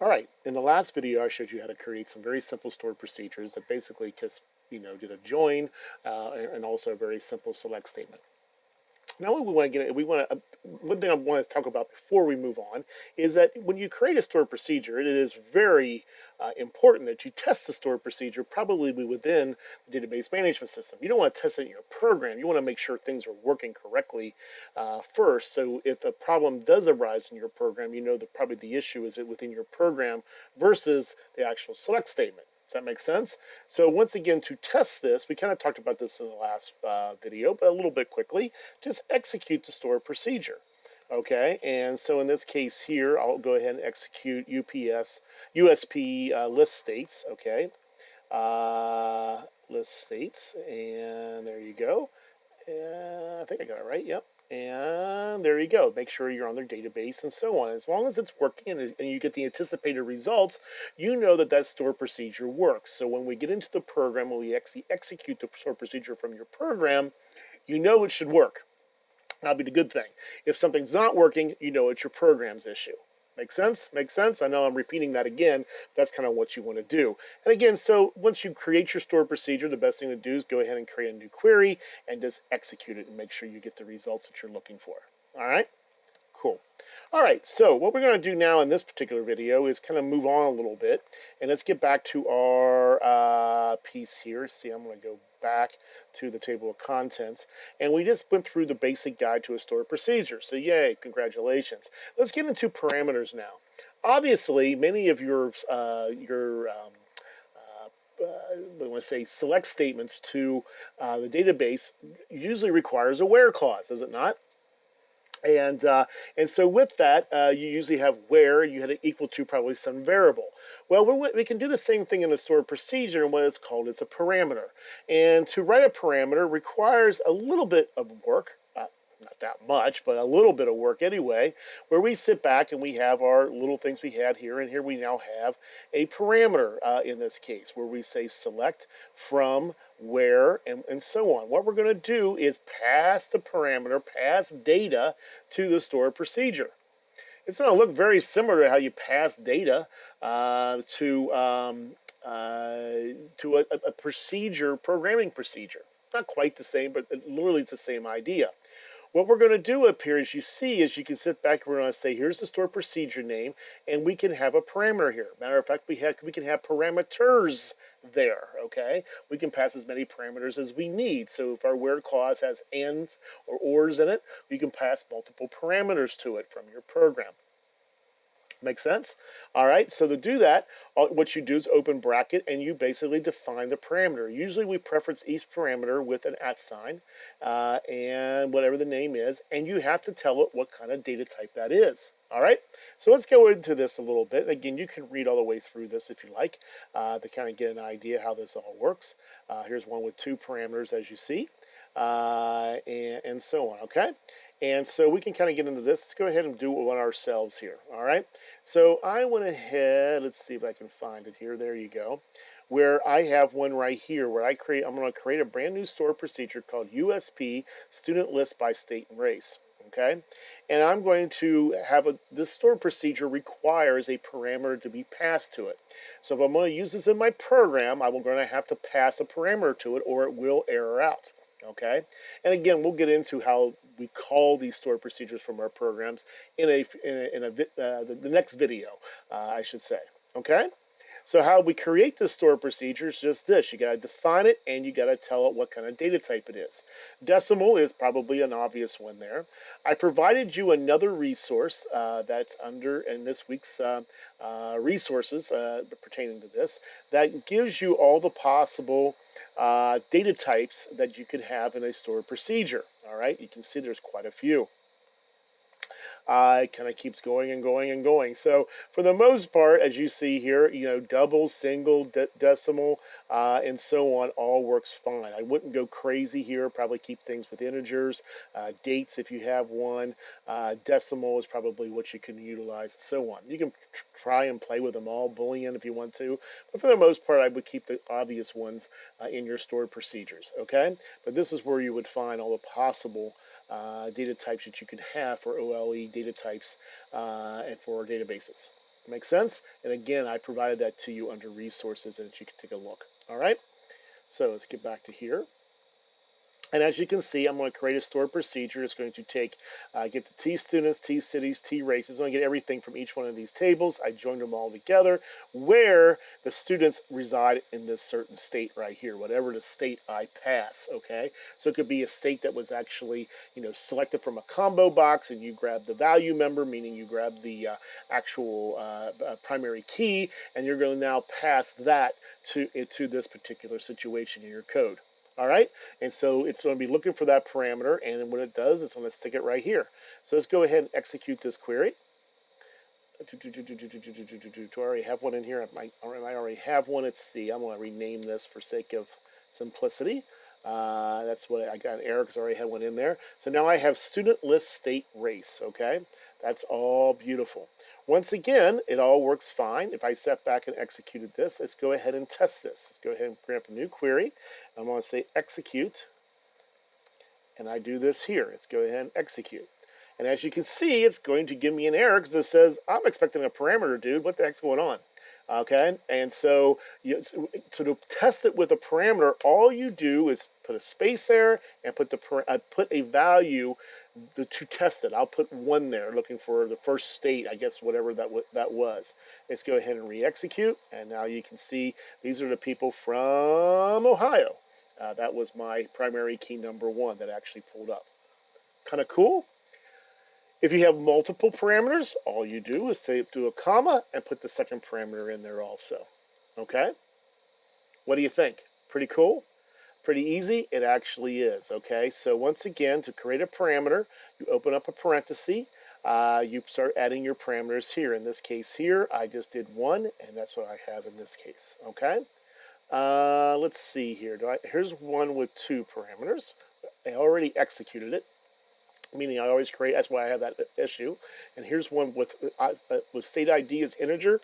All right, in the last video, I showed you how to create some very simple stored procedures that basically just, did a join and also a very simple select statement. Now, what we want to get, we want to, one thing I want to talk about before we move on is that when you create a stored procedure, it is very important that you test the stored procedure probably within the database management system. You don't want to test it in your program. You want to make sure things are working correctly first. So if a problem does arise in your program, you know that probably the issue is within your program versus the actual select statement. Does that make sense? So once again, to test this, we kind of talked about this in the last video, but a little bit quickly, just execute the stored procedure. Okay, and so in this case here, I'll go ahead and execute USP list states. Okay, list states, and there you go. I think I got it right. Yep. And there you go. Make sure you're on their database and so on. As long as it's working and you get the anticipated results, you know that that store procedure works. So when we get into the program, when we actually execute the store procedure from your program, you know it should work. That'll be the good thing. If something's not working, you know it's your program's issue. Make sense? Make sense? I know I'm repeating that again. That's kind of what you want to do. And again, so once you create your stored procedure, the best thing to do is go ahead and create a new query and just execute it and make sure you get the results that you're looking for. All right? Cool. All right, so what we're going to do now in this particular video is kind of move on a little bit, and let's get back to our piece here. See, I'm going to go back to the table of contents, and we just went through the basic guide to a stored procedure. So yay, congratulations. Let's get into parameters now. Obviously, many of your I want to say select statements to the database usually requires a where clause, does it not? And uh, and so with that, you usually have where you had it equal to probably some variable. Well, we can do the same thing in a stored procedure, and what it's called is a parameter. And to write a parameter requires a little bit of work. Not that much, but a little bit of work anyway, where we sit back and we have our little things we had here, and here we now have a parameter in this case, where we say select from where and so on. What we're going to do is pass the parameter, pass data to the stored procedure. It's going to look very similar to how you pass data to a procedure, programming procedure. Not quite the same, but literally it's the same idea. What we're going to do up here, as you see, is you can sit back and we're going to say, here's the stored procedure name, and we can have a parameter here. Matter of fact, we can have parameters there, okay? We can pass as many parameters as we need. So if our where clause has ands or ors in it, we can pass multiple parameters to it from your program. Make sense? All right, so to do that, what you do is open bracket and you basically define the parameter. Usually we preference each parameter with an @ sign and whatever the name is, and you have to tell it what kind of data type that is. All right, so let's go into this a little bit. Again, you can read all the way through this if you like to kind of get an idea how this all works. Here's one with 2 parameters, as you see, and so on, okay? And so we can kind of get into this. Let's go ahead and do one ourselves here, all right? So I went ahead, let's see if I can find it here. There you go. Where I have one right here where I'm going to create a brand new stored procedure called USP student list by state and race. Okay. And I'm going to have this stored procedure requires a parameter to be passed to it. So if I'm going to use this in my program, I'm going to have to pass a parameter to it or it will error out. Okay, and again, we'll get into how we call these stored procedures from our programs in the next video, I should say. Okay, so how we create the stored procedure is just this: you got to define it and you got to tell it what kind of data type it is. Decimal is probably an obvious one there. I provided you another resource that's under in this week's resources pertaining to this that gives you all the possible data types that you could have in a stored procedure. All right, you can see there's quite a few. It kind of keeps going and going and going. So for the most part, as you see here, double, single, decimal, and so on, all works fine. I wouldn't go crazy here. Probably keep things with integers, dates if you have one. Decimal is probably what you can utilize, and so on. You can try and play with them all, Boolean if you want to, but for the most part, I would keep the obvious ones in your stored procedures. Okay, but this is where you would find all the possible data types that you could have for OLE data types and for databases. Make sense? And again, I provided that to you under resources and you can take a look. All right, so let's get back to here. And as you can see, I'm going to create a stored procedure. It's going to get the T students, T cities, T races. I'm going to get everything from each one of these tables. I joined them all together where the students reside in this certain state right here, whatever the state I pass, okay? So it could be a state that was actually, selected from a combo box and you grab the value member, meaning you grab the actual primary key, and you're going to now pass that to this particular situation in your code. All right, and so it's going to be looking for that parameter, and when it does, it's going to stick it right here. So let's go ahead and execute this query. Do I already have one in here? I already have one. Let's see. I'm going to rename this for sake of simplicity. That's what I got an error because I already had one in there. So now I have student list state race. Okay, that's all beautiful. Once again, it all works fine. If I step back and executed this, let's go ahead and test this. Let's go ahead and bring up a new query. I'm going to say execute, and I do this here. Let's go ahead and execute. And as you can see, it's going to give me an error because it says, I'm expecting a parameter, dude. What the heck's going on? Okay, and so to test it with a parameter, all you do is put a space there and put a value to test it. I'll put 1 there, looking for the first state, I guess, whatever that was. Let's go ahead and re-execute, and now you can see these are the people from Ohio. That was my primary key number 1 that actually pulled up. Kind of cool. If you have multiple parameters, all you do is do a comma and put the second parameter in there also. Okay? What do you think? Pretty cool? Pretty easy? It actually is. Okay? So once again, to create a parameter, you open up a parenthesis. You start adding your parameters here. In this case here, I just did 1, and that's what I have in this case. Okay? Let's see here. Here's one with 2 parameters. I already executed it, meaning I always create. That's why I have that issue. And here's one with state ID as integer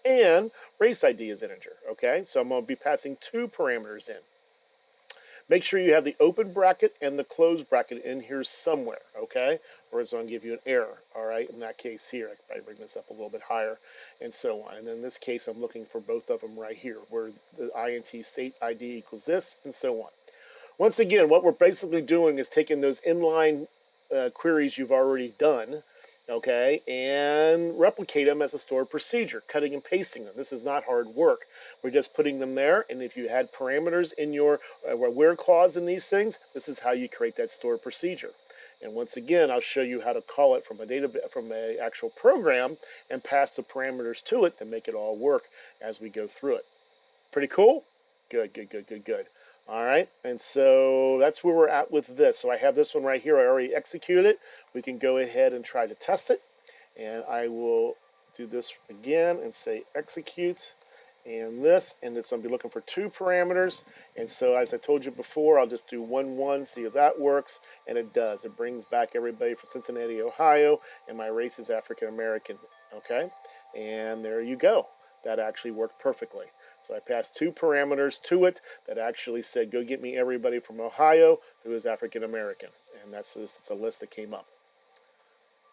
and race ID as integer. Okay, so I'm going to be passing 2 parameters in. Make sure you have the open bracket and the closed bracket in here somewhere. Okay, or it's going to give you an error. All right, in that case here, I can probably bring this up a little bit higher, and so on. And in this case, I'm looking for both of them right here, where the int state ID equals this, and so on. Once again, what we're basically doing is taking those inline queries you've already done, okay, and replicate them as a stored procedure, cutting and pasting them. This is not hard work. We're just putting them there, and if you had parameters in your where clause in these things, this is how you create that stored procedure. And once again, I'll show you how to call it from an actual program and pass the parameters to it to make it all work as we go through it. Pretty cool? Good, good, good, good, good. All right, and so that's where we're at with this. So I have this one right here. I already executed it. We can go ahead and try to test it. And I will do this again and say execute and this. And it's going to be looking for 2 parameters. And so as I told you before, I'll just do 1, 1, see if that works. And it does. It brings back everybody from Cincinnati, Ohio. And my race is African American. Okay, and there you go. That actually worked perfectly. So I passed 2 parameters to it that actually said, go get me everybody from Ohio who is African American. And that's a list that came up.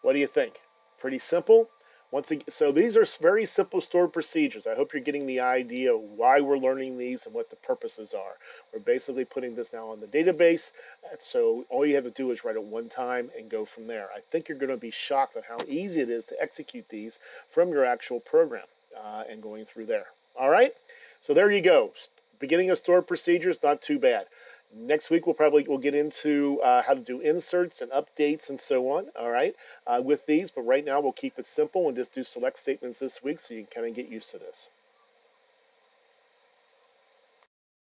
What do you think? Pretty simple? Once again, so these are very simple stored procedures. I hope you're getting the idea of why we're learning these and what the purposes are. We're basically putting this now on the database, so all you have to do is write it 1 time and go from there. I think you're going to be shocked at how easy it is to execute these from your actual program and going through there. All right? So there you go. Beginning of stored procedures, not too bad. Next week we'll get into how to do inserts and updates and so on. All right, with these. But right now we'll keep it simple and just do select statements this week, so you can kind of get used to this.